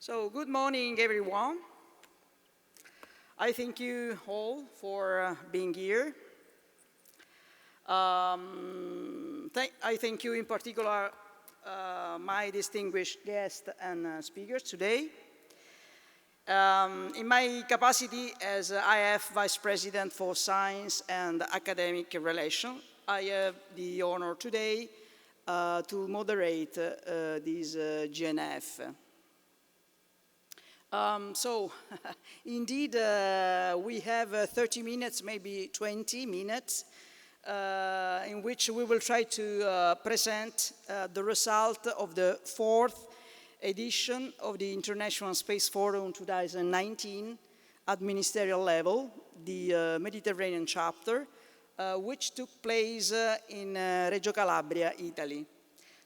So, good morning, everyone. I thank you all for being here. I thank you in particular my distinguished guests and speakers today. In my capacity as IAF Vice President for Science and Academic Relations, I have the honor today to moderate this GNF. Indeed, we have 30 minutes, maybe 20 minutes, in which we will try to present the result of the fourth edition of the International Space Forum 2019 at ministerial level, the Mediterranean chapter, which took place in Reggio Calabria, Italy.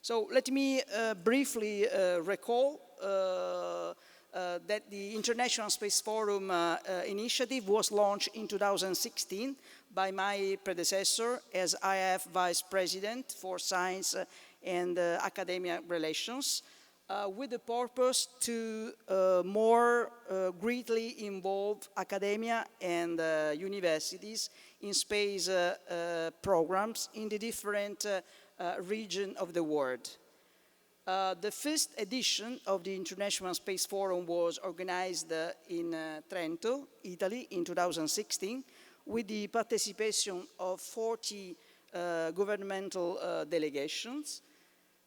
So let me briefly recall that the International Space Forum initiative was launched in 2016 by my predecessor as IAF Vice President for Science and Academic Relations, with the purpose to more greatly involve academia and universities in space programs in the different regions of the world. The first edition of the International Space Forum was organized in Trento, Italy, in 2016, with the participation of 40 governmental delegations.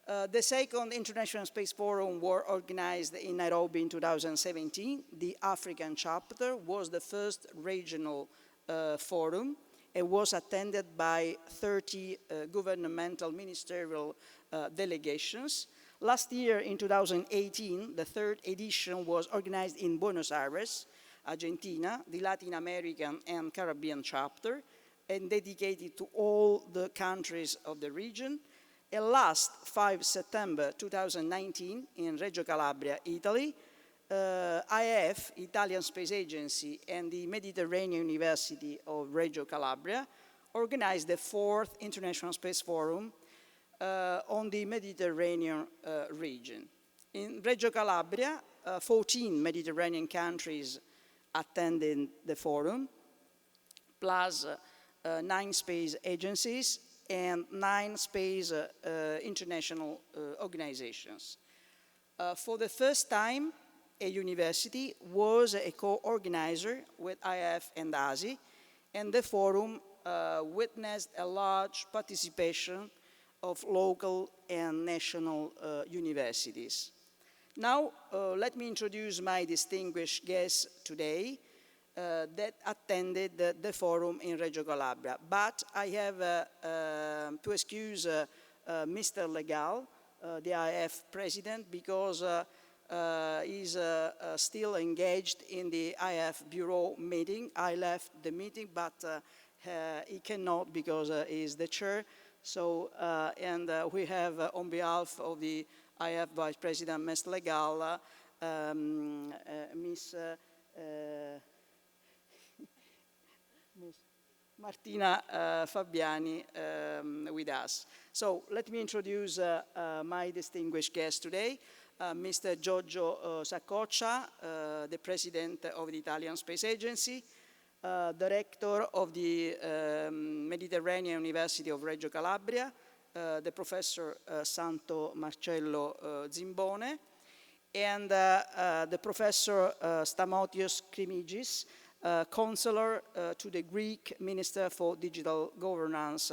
The second International Space Forum was organized in Nairobi in 2017. The African chapter was the first regional forum and was attended by 30 governmental ministerial delegations. Last year, in 2018, the third edition was organized in Buenos Aires, Argentina, the Latin American and Caribbean chapter, and dedicated to all the countries of the region. And last 5 September 2019, in Reggio Calabria, Italy, IAF, Italian Space Agency, and the Mediterranean University of Reggio Calabria organized the fourth International Space Forum on the Mediterranean region. In Reggio Calabria, 14 Mediterranean countries attended the forum, plus 9 space agencies and 9 space international organizations. For the first time, a university was a co-organizer with IAF and Ozzie, and the forum witnessed a large participation of local and national universities. Now, let me introduce my distinguished guests today that attended the forum in Reggio Calabria. But I have to excuse Mr. Legal, the IAF president, because he's still engaged in the IAF bureau meeting. I left the meeting, but he cannot because he's the chair. So, we have on behalf of the IAF Vice President, Mr. Legal, Miss Martina Fabiani with us. So let me introduce my distinguished guest today, Mr. Giorgio Saccoccia, the President of the Italian Space Agency, Director of the Mediterranean University of Reggio Calabria, the Professor Santo Marcello Zimbone, and the Professor Stamotios Krimigis, Counselor to the Greek Minister for Digital Governance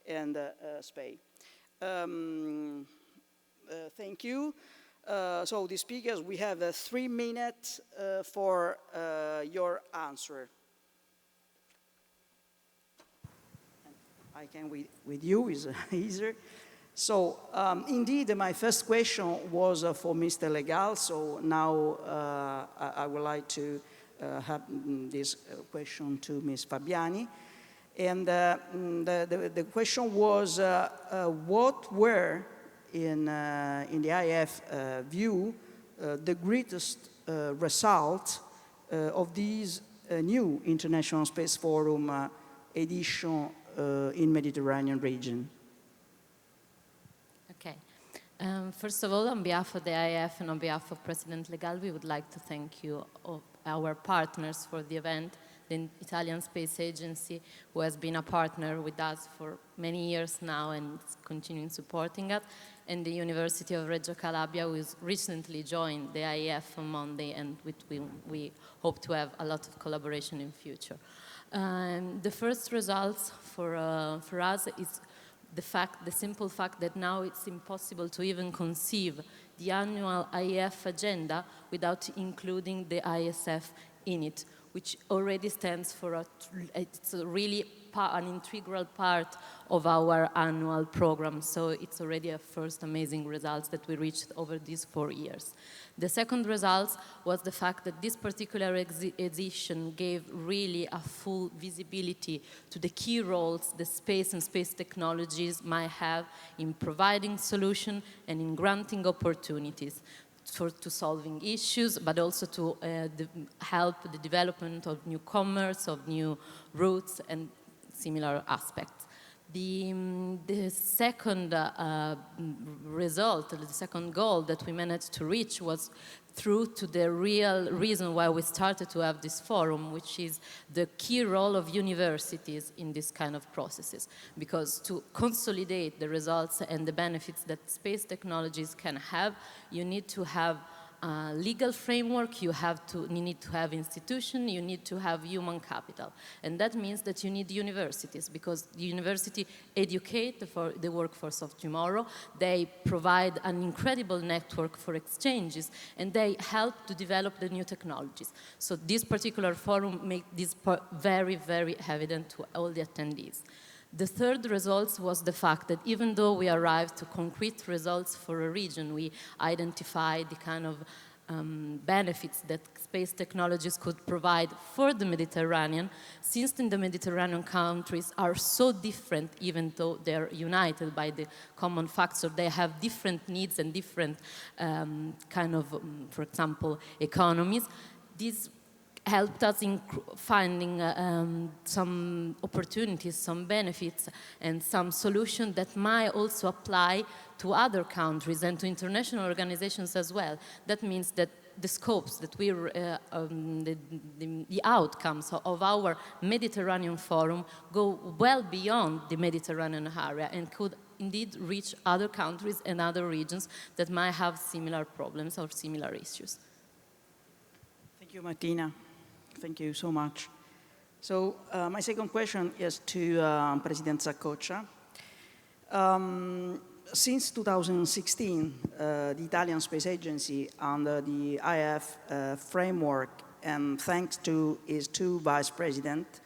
and Space. Thank you. So the speakers, we have 3 minutes for your answer. I can with you, is easier. So indeed, my first question was for Mr. Legal, so now I would like to have this question to Ms. Fabiani. And the question was, what were, in the IAF view, the greatest result of this new International Space Forum edition in Mediterranean region? Okay. First of all, on behalf of the IAF and on behalf of President Legal, we would like to thank you, our partners for the event, the Italian Space Agency, who has been a partner with us for many years now and is continuing supporting us, and the University of Reggio Calabria, who has recently joined the IAF on Monday, and with whom we hope to have a lot of collaboration in future. The first results for us is the simple fact that now it's impossible to even conceive the annual IAF agenda without including the ISF in it, which already stands for it's really an integral part of our annual program. So it's already a first amazing result that we reached over these 4 years. The second result was the fact that this particular edition gave really a full visibility to the key roles the space and space technologies might have in providing solutions and in granting opportunities to solving issues, but also to help the development of new commerce, of new routes and similar aspects. The second result, the second goal that we managed to reach was through to the real reason why we started to have this forum, which is the key role of universities in this kind of processes. Because to consolidate the results and the benefits that space technologies can have, you need to have a legal framework, you need to have institutions, you need to have human capital. And that means that you need universities, because the university educate the workforce of tomorrow, they provide an incredible network for exchanges, and they help to develop the new technologies. So this particular forum makes this very, very evident to all the attendees. The third result was the fact that even though we arrived to concrete results for a region, we identified the kind of benefits that space technologies could provide for the Mediterranean, since the Mediterranean countries are so different, even though they're united by the common factor, they have different needs and different for example, economies. This helped us in finding some opportunities, some benefits, and some solutions that might also apply to other countries and to international organizations as well. That means that the scopes that the outcomes of our Mediterranean Forum go well beyond the Mediterranean area and could indeed reach other countries and other regions that might have similar problems or similar issues. Thank you, Martina. Thank you so much. So my second question is to President Zaccoccia. Since 2016, the Italian Space Agency, under the IAF framework, and thanks to its two vice presidents,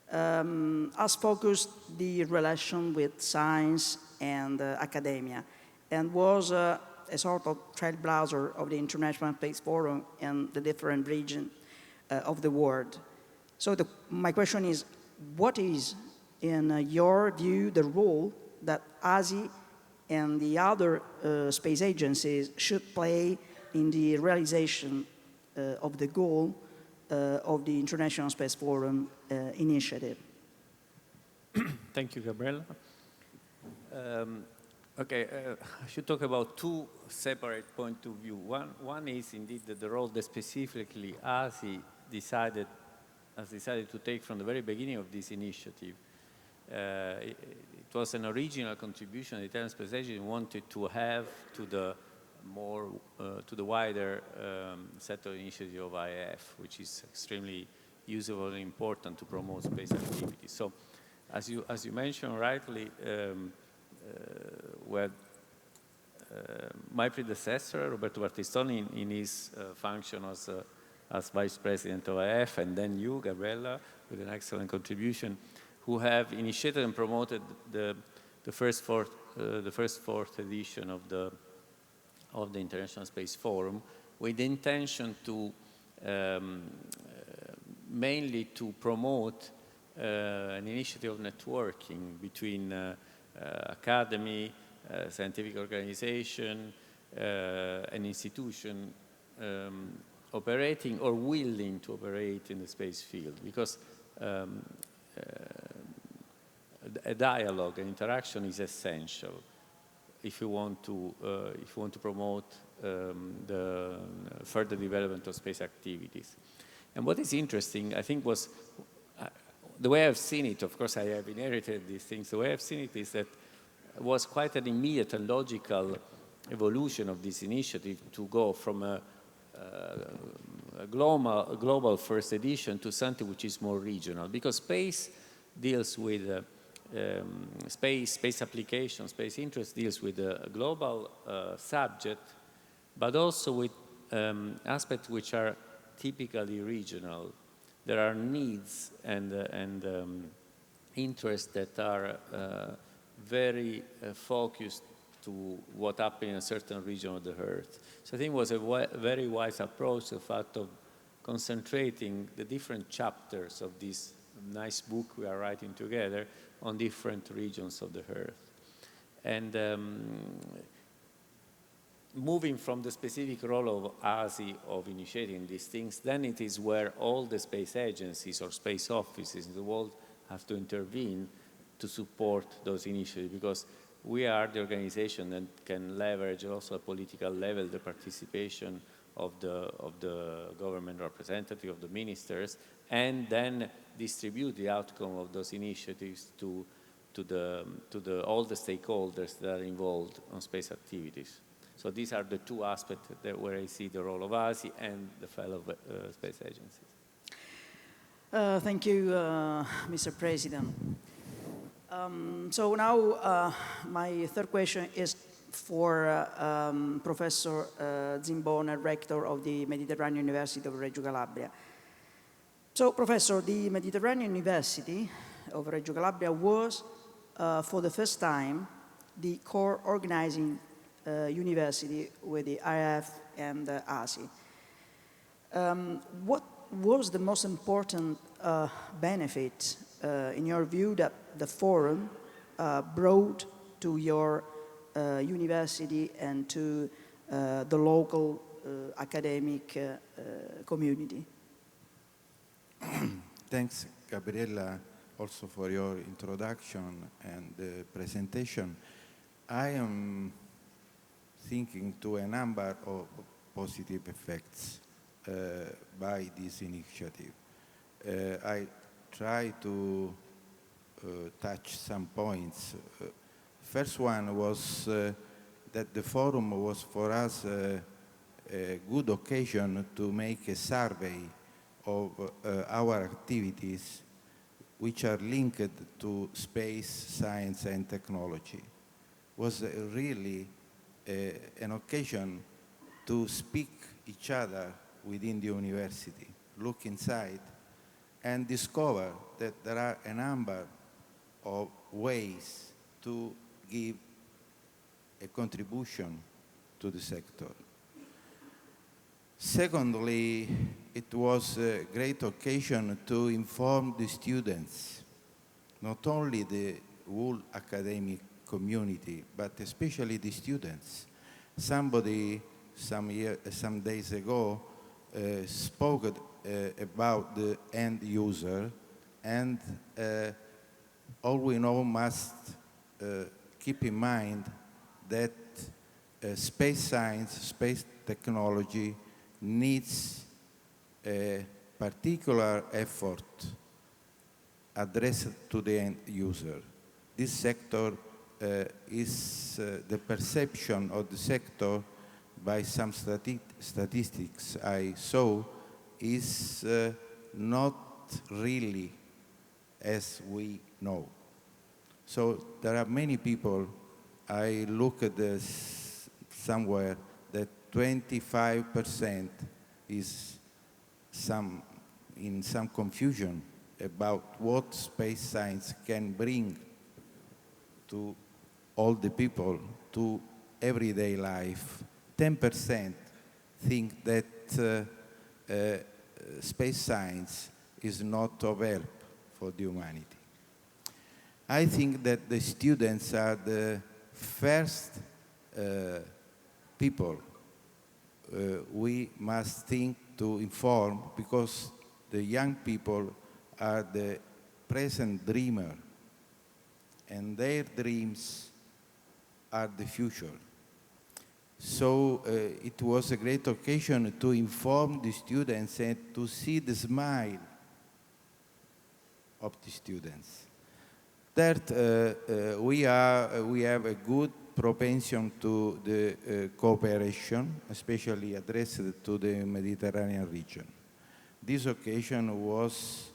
has focused the relation with science and academia, and was a sort of trailblazer of the International Space Forum in the different regions of the world. So my question is, what is, in your view, the role that Ozzie and the other space agencies should play in the realization of the goal of the International Space Forum initiative? Thank you, Gabriella. I should talk about two separate points of view. One is indeed the role that specifically Ozzie has decided to take from the very beginning of this initiative. It was an original contribution the Italian Space Agency wanted to have to the wider set of initiative of IAF, which is extremely useful and important to promote space activities. So, as you mentioned rightly, my predecessor, Roberto Battistoni, in his function as Vice President of IAF, and then you, Gabriella, with an excellent contribution, who have initiated and promoted the first fourth edition of the International Space Forum, with the intention to mainly to promote an initiative of networking between academy, scientific organization, an institution operating or willing to operate in the space field, because a dialogue, an interaction is essential. if you want to promote the further development of space activities. And what is interesting, I think, was the way I've seen it. Of course, I have inherited these things. The way I've seen it is that it was quite an immediate and logical evolution of this initiative to go from a global first edition to something which is more regional, because space deals with space application, space interest deals with a global subject, but also with aspects which are typically regional. There are needs and interests that are very focused to what happened in a certain region of the Earth. So I think it was a very wise approach, the fact of concentrating the different chapters of this nice book we are writing together on different regions of the Earth. And moving from the specific role of Ozzie of initiating these things, then it is where all the space agencies or space offices in the world have to intervene to support those initiatives, because we are the organization that can leverage also at political level the participation of the government representative, of the ministers, and then distribute the outcome of those initiatives to all the stakeholders that are involved on space activities. So these are the two aspects where I see the role of Ozzie and the fellow space agencies. Thank you, Mr. President. So now my third question is for Professor Zimbona, Rector of the Mediterranean University of Reggio Calabria. So, Professor, the Mediterranean University of Reggio Calabria was, for the first time, the core organizing university with the IAF and the Ozzie. What was the most important benefit, in your view, that the forum brought to your university and to the local academic community? Thanks, Gabriella, also for your introduction and the presentation. I am thinking to a number of positive effects by this initiative. I try to touch some points. First one was that the forum was for us a good occasion to make a survey of our activities which are linked to space, science and technology. Was really an occasion to speak each other within the university, look inside and discover that there are a number of ways to give a contribution to the sector. Secondly, it was a great occasion to inform the students, not only the whole academic community, but especially the students. Somebody some days ago spoke about the end user, and all we know must keep in mind that space science, space technology needs a particular effort addressed to the end user. This sector is the perception of the sector by some statistics I saw is not really as we know. So there are many people, I look at this somewhere, that 25% is in some confusion about what space science can bring to all the people, to everyday life. 10% think that space science is not of help for the humanity. I think that the students are the first people we must think to inform, because the young people are the present dreamer, and their dreams are the future. So it was a great occasion to inform the students and to see the smile of the students. That we have a good propension to the cooperation, especially addressed to the Mediterranean region. This occasion was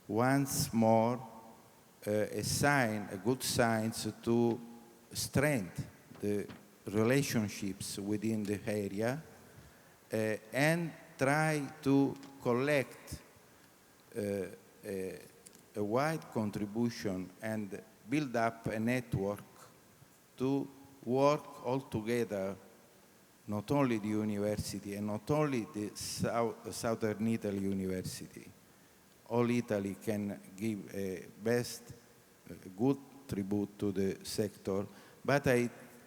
once more a good sign to strengthen the relationships within the area and try to collect a wide contribution and build up a network to work all together, not only the university and not only the Southern Italy University. All Italy can give a good tribute to the sector, but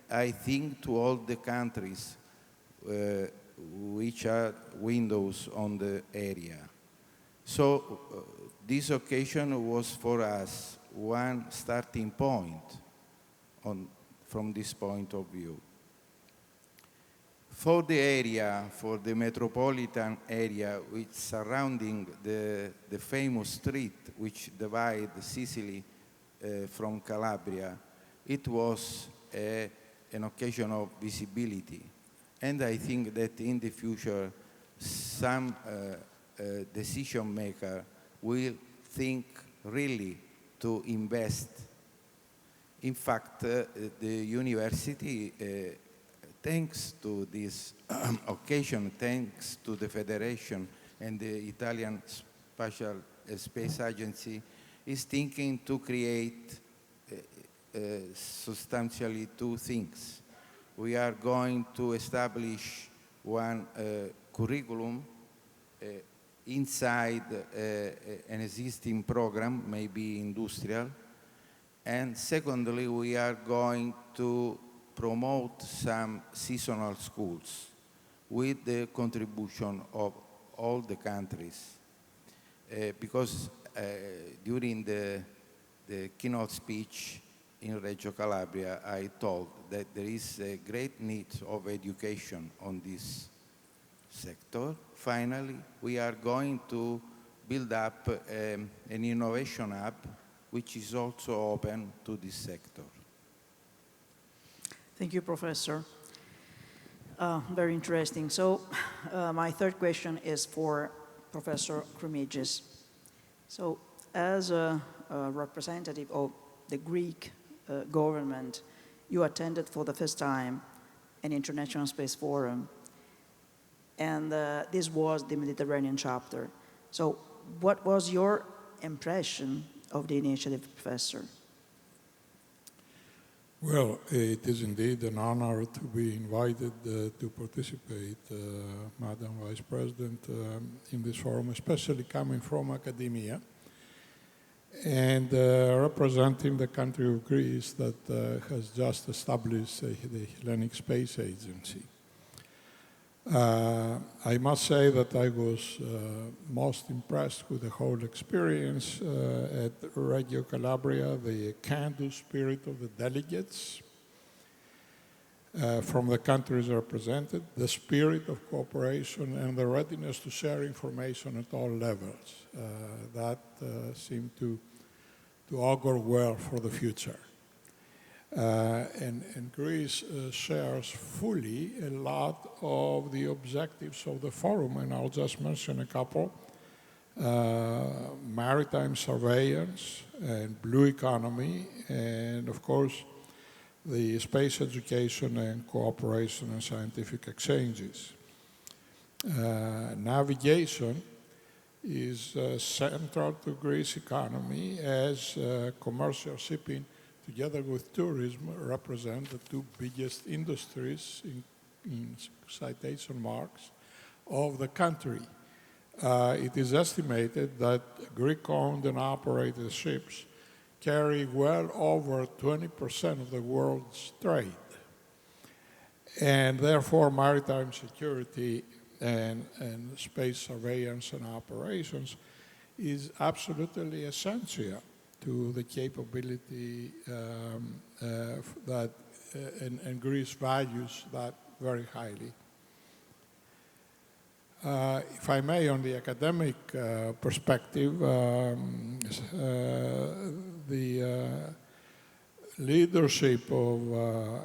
I think to all the countries which are windows on the area. So this occasion was for us one starting point from this point of view. For the area, for the metropolitan area which surrounding the famous street which divides Sicily from Calabria, it was an occasion of visibility. And I think that in the future some decision maker will think really to invest. In fact, the university, thanks to this occasion, thanks to the Federation and the Italian Space Agency, is thinking to create substantially two things. We are going to establish one curriculum inside an existing program, maybe industrial, and secondly, we are going to promote some seasonal schools with the contribution of all the countries. Because during the keynote speech in Reggio Calabria, I told that there is a great need of education on this sector. Finally, we are going to build up an innovation hub which is also open to this sector. Thank you, Professor. Very interesting. So my third question is for Professor Kremigis. So as a representative of the Greek government, you attended for the first time an International Space Forum, and this was the Mediterranean chapter. So what was your impression of the initiative, Professor? Well, it is indeed an honor to be invited to participate, Madam Vice President, in this forum, especially coming from academia and representing the country of Greece that has just established the Hellenic Space Agency. I must say that I was most impressed with the whole experience at Reggio Calabria, the can-do spirit of the delegates from the countries represented, the spirit of cooperation, and the readiness to share information at all levels. That seemed to augur well for the future. And Greece shares fully a lot of the objectives of the forum, and I'll just mention a couple. Maritime surveillance and blue economy, and of course the space education and cooperation and scientific exchanges. Navigation is central to Greece's economy, as commercial shipping together with tourism represent the two biggest industries in citation marks of the country. It is estimated that Greek-owned and operated ships carry well over 20% of the world's trade. And therefore, maritime security and space surveillance and operations is absolutely essential to the capability that and Greece values that very highly. If I may, on the academic perspective, the leadership of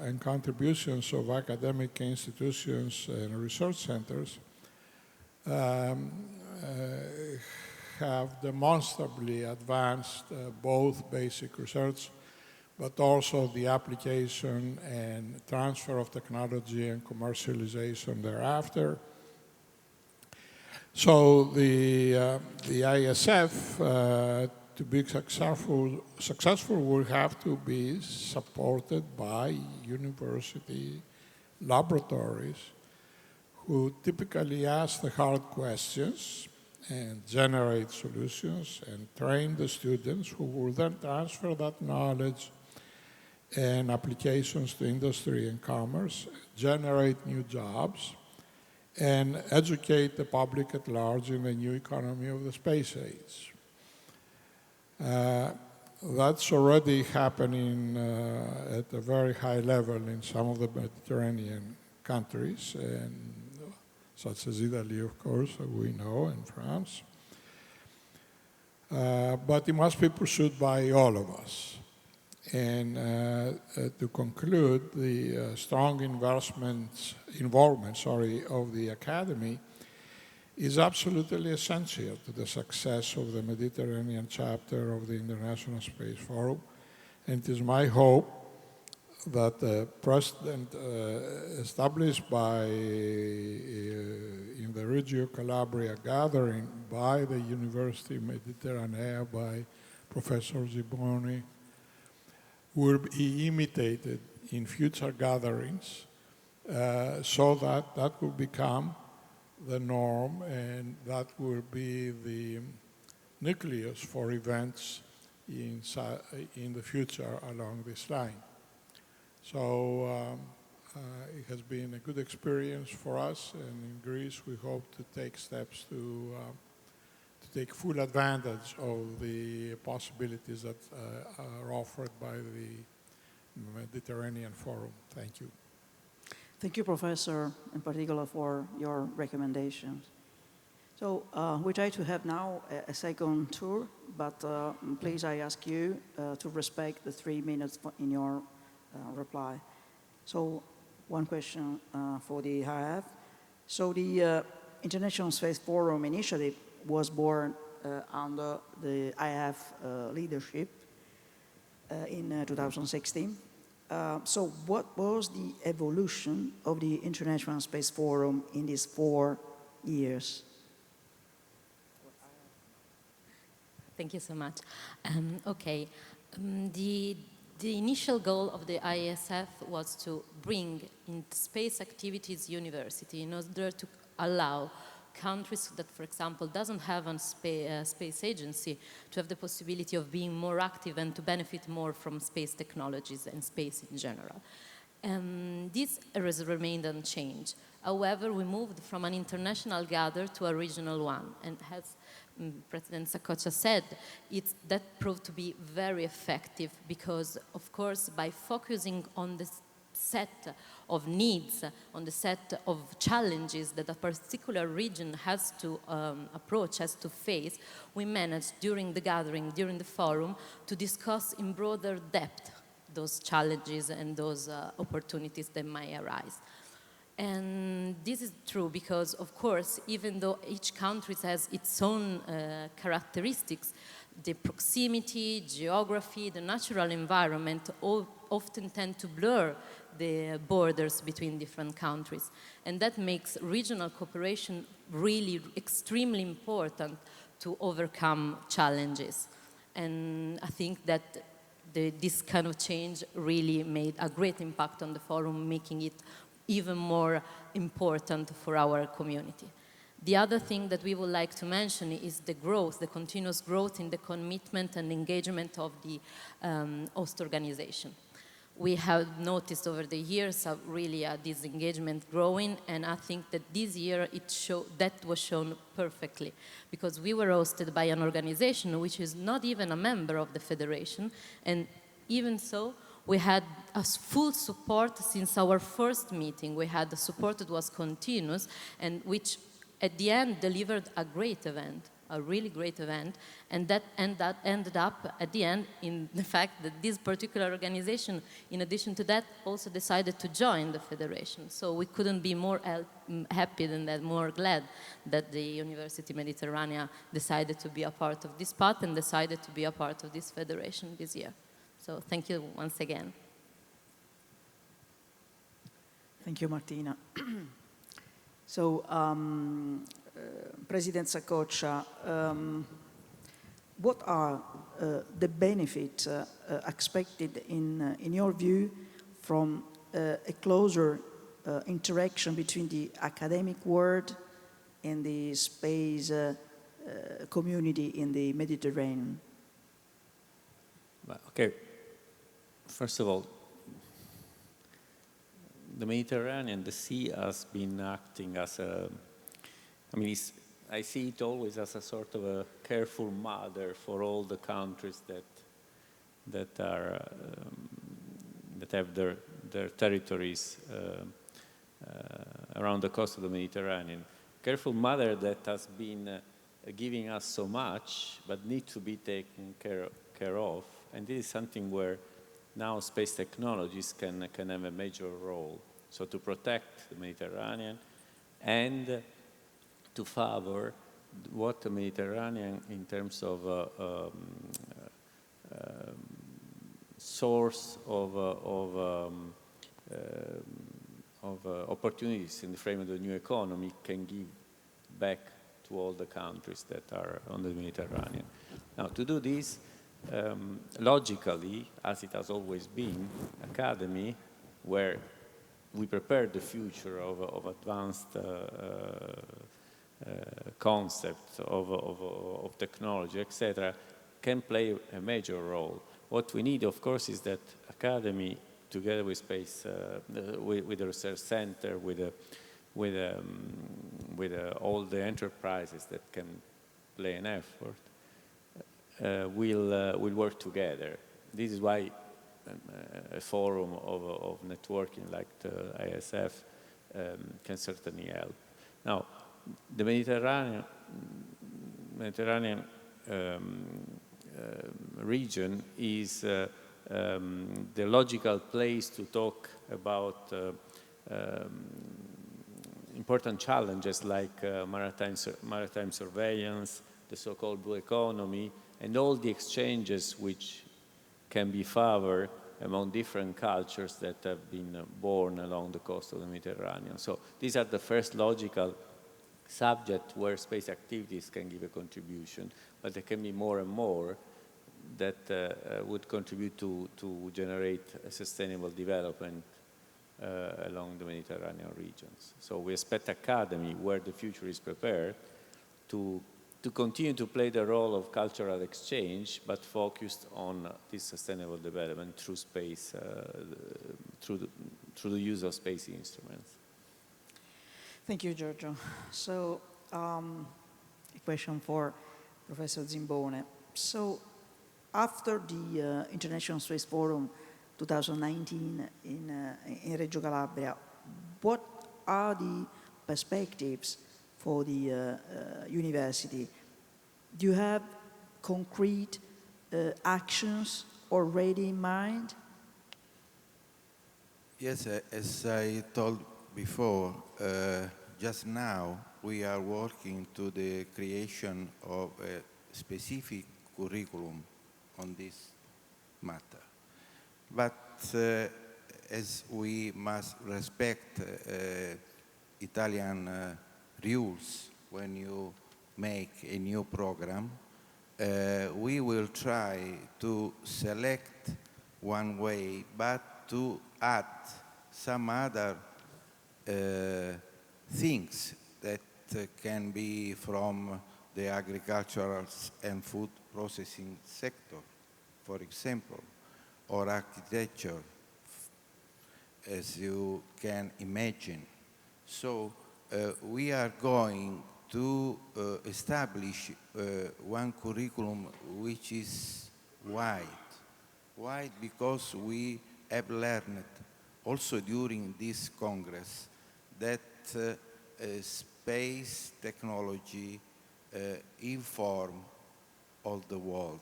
and contributions of academic institutions and research centers have demonstrably advanced both basic research, but also the application and transfer of technology and commercialization thereafter. So the ISF, to be successful will have to be supported by university laboratories who typically ask the hard questions and generate solutions and train the students who will then transfer that knowledge and applications to industry and commerce, generate new jobs, and educate the public at large in the new economy of the space age. That's already happening at a very high level in some of the Mediterranean countries, and such as Italy, of course, we know, and France. But it must be pursued by all of us. And to conclude, the strong involvement of the Academy is absolutely essential to the success of the Mediterranean chapter of the International Space Forum. And it is my hope that the precedent established by in the Reggio Calabria gathering by the University Mediterranea, by Professor Ziboni, will be imitated in future gatherings so that that will become the norm and that will be the nucleus for events in the future along this line. So it has been a good experience for us, and in Greece we hope to take steps to take full advantage of the possibilities that are offered by the Mediterranean Forum. Thank you. Thank you, Professor, in particular for your recommendations. So we try to have now a second tour, but please I ask you to respect the 3 minutes in your reply. So one question for the IAF. So the International Space Forum initiative was born under the IAF leadership in 2016. So what was the evolution of the International Space Forum in these 4 years? Thank you so much. Okay, the initial goal of the ISF was to bring in space activities university in order to allow countries that, for example, doesn't have a space agency to have the possibility of being more active and to benefit more from space technologies and space in general. This has remained unchanged. However, we moved from an international gather to a regional one, and as President Sakocha said, that proved to be very effective because, of course, by focusing on the set of needs, on the set of challenges that a particular region has to approach, has to face, we managed during the gathering, during the forum, to discuss in broader depth those challenges and those opportunities that might arise. And this is true because, of course, even though each country has its own characteristics, the proximity, geography, the natural environment all often tend to blur the borders between different countries. And that makes regional cooperation really extremely important to overcome challenges. And I think that this kind of change really made a great impact on the forum, making it even more important for our community. The other thing that we would like to mention is the growth, the continuous growth in the commitment and engagement of the host organization. We have noticed over the years really this engagement growing, and I think that this year that was shown perfectly, because we were hosted by an organization which is not even a member of the Federation, and even so, we had full support since our first meeting. We had the support that was continuous and which at the end delivered a great event, a really great event, and that ended up at the end in the fact that this particular organization, in addition to that, also decided to join the federation. So we couldn't be more happy than that, more glad that the University Mediterranea decided to be a part of this path and decided to be a part of this federation this year. So thank you once again. Thank you, Martina. So, President Sacoccia, what are the benefits expected in your view from a closer interaction between the academic world and the space community in the Mediterranean? Okay, first of all, the Mediterranean, the sea has been acting as a, I mean, I see it always as a sort of a careful mother for all the countries that have their territories around the coast of the Mediterranean. Careful mother that has been giving us so much, but need to be taken care of, and this is something where now space technologies can have a major role. So to protect the Mediterranean and to favor what the Mediterranean in terms of source of opportunities in the frame of the new economy can give back to all the countries that are on the Mediterranean. Now, to do this, logically, as it has always been, academy, where we prepare the future of advanced concepts of technology, etc., can play a major role. What we need, of course, is that academy, together with space, with the research center, with all the enterprises that can play an effort, will work together. This is why a forum of networking like the ISF can certainly help. Now, the Mediterranean region is the logical place to talk about important challenges like maritime surveillance, the so-called blue economy, and all the exchanges which can be favored among different cultures that have been born along the coast of the Mediterranean. So these are the first logical subject where space activities can give a contribution, but there can be more and more that would contribute to generate a sustainable development along the Mediterranean regions. So we expect academy, where the future is prepared, to continue to play the role of cultural exchange, but focused on this sustainable development through space, through the use of space instruments. Thank you, Giorgio. So, a question for Professor Zimbone. So, after the International Space Forum 2019 in Reggio Calabria, what are the perspectives for the university? Do you have concrete actions already in mind? Yes, as I told before, just now we are working to the creation of a specific curriculum on this matter. But as we must respect Italian rules when you make a new program, we will try to select one way, but to add some other things that can be from the agricultural and food processing sector, for example, or architecture, as you can imagine. So we are going to establish one curriculum which is wide because we have learned also during this Congress that space technology inform all the world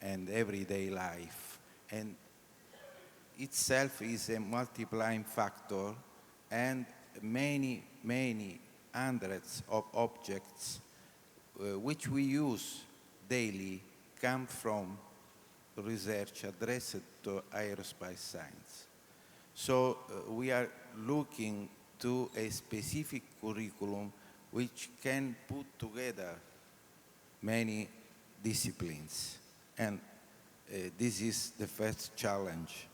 and everyday life, and itself is a multiplying factor, and many, many hundreds of objects which we use daily come from research addressed to aerospace science. So we are looking to a specific curriculum which can put together many disciplines. And this is the first challenge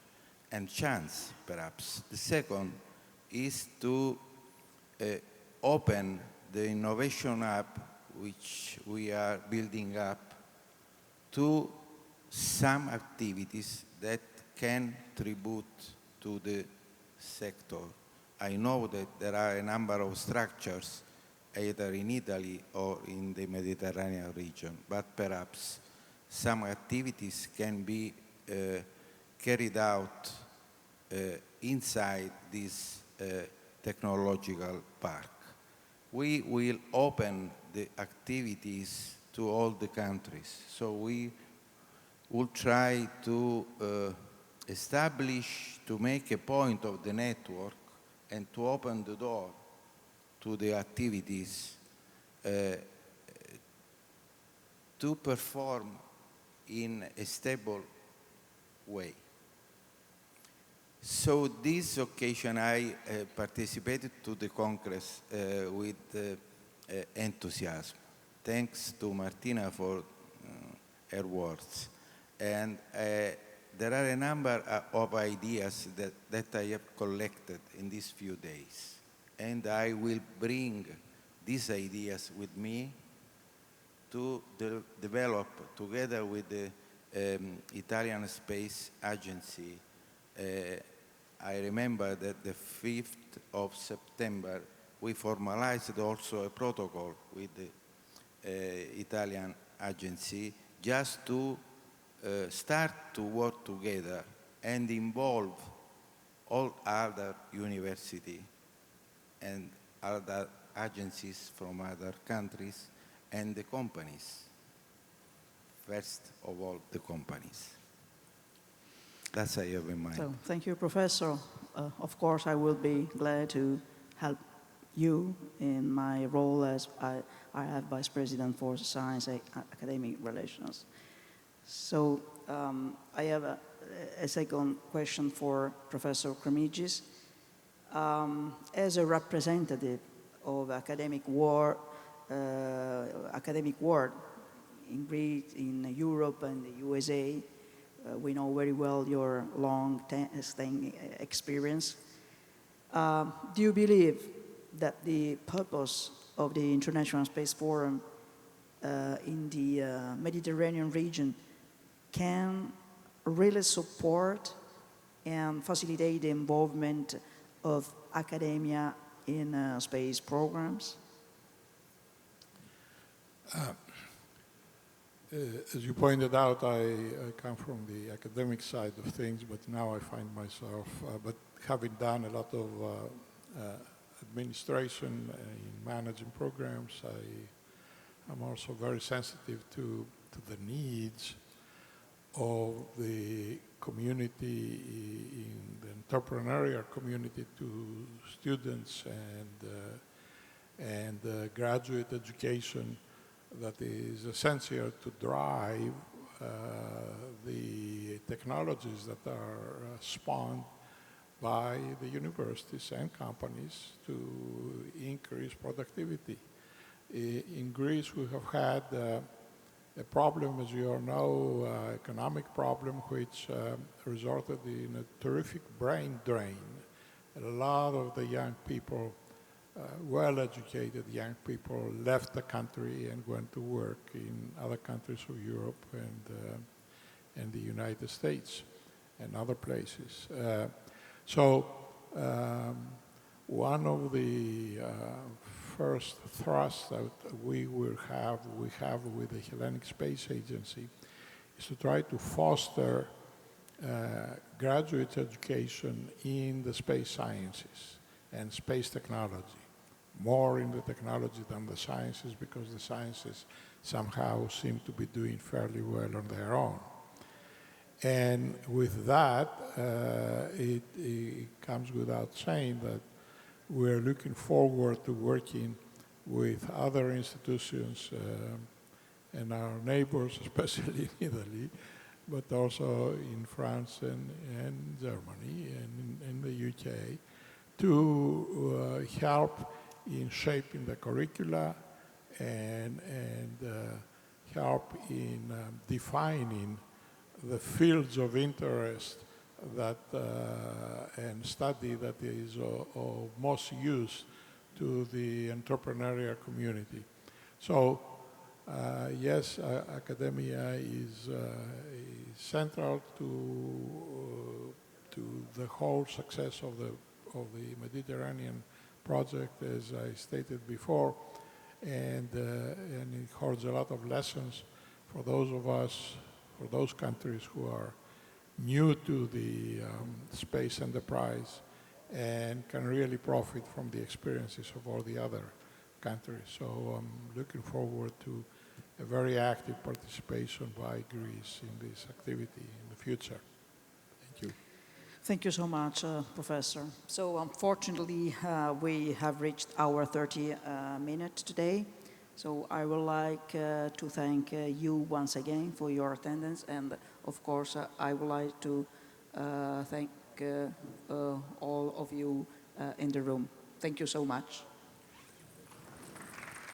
and chance, perhaps. The second is to open the innovation hub which we are building up to some activities that can contribute to the sector. I know that there are a number of structures either in Italy or in the Mediterranean region, but perhaps some activities can be carried out inside this technological park. We will open the activities to all the countries, so we will try to establish, to make a point of the network and to open the door to the activities to perform in a stable way. So this occasion I participated to the Congress with enthusiasm. Thanks to Martina for her words. And there are a number of ideas that I have collected in these few days. And I will bring these ideas with me to develop, together with the Italian Space Agency. I remember that the 5th of September, we formalized also a protocol with the Italian agency just to start to work together and involve all other universities and other agencies from other countries and the companies. First of all, the companies. That's what I have in mind. So, thank you, Professor. Of course, I will be glad to help you in my role as I have Vice President for Science and Academic Relations. So I have a second question for Professor Kremigis. As a representative of academic world in Greece, in Europe and the USA, we know very well your long-standing experience. Do you believe that the purpose of the International Space Forum in the Mediterranean region can really support and facilitate the involvement of academia in space programs? As you pointed out, I come from the academic side of things, but now I find myself, but having done a lot of administration in managing programs, I'm also very sensitive to the needs of the community, in the entrepreneurial community, to students and graduate education that is essential to drive the technologies that are spawned by the universities and companies to increase productivity. In Greece, we have had a problem, as you all know, economic problem, which resulted in a terrific brain drain. And a lot of the young people, well-educated young people, left the country and went to work in other countries of Europe and the United States and other places. So one of the first thrusts that we have with the Hellenic Space Agency is to try to foster graduate education in the space sciences and space technology, more in the technology than the sciences, because the sciences somehow seem to be doing fairly well on their own. And with that, it comes without saying that we're looking forward to working with other institutions and our neighbors, especially in Italy, but also in France and Germany and in the UK, to help in shaping the curricula and help in defining the fields of interest that and study that is of most use to the entrepreneurial community. So yes, academia is central to the whole success of the Mediterranean project, as I stated before, and it holds a lot of lessons for those of us, for those countries who are new to the space enterprise and can really profit from the experiences of all the other countries. So I'm looking forward to a very active participation by Greece in this activity in the future. Thank you. Thank you so much, Professor. So unfortunately, we have reached our 30 minutes today. So I would like to thank you once again for your attendance, and of course, I would like to thank all of you in the room. Thank you so much.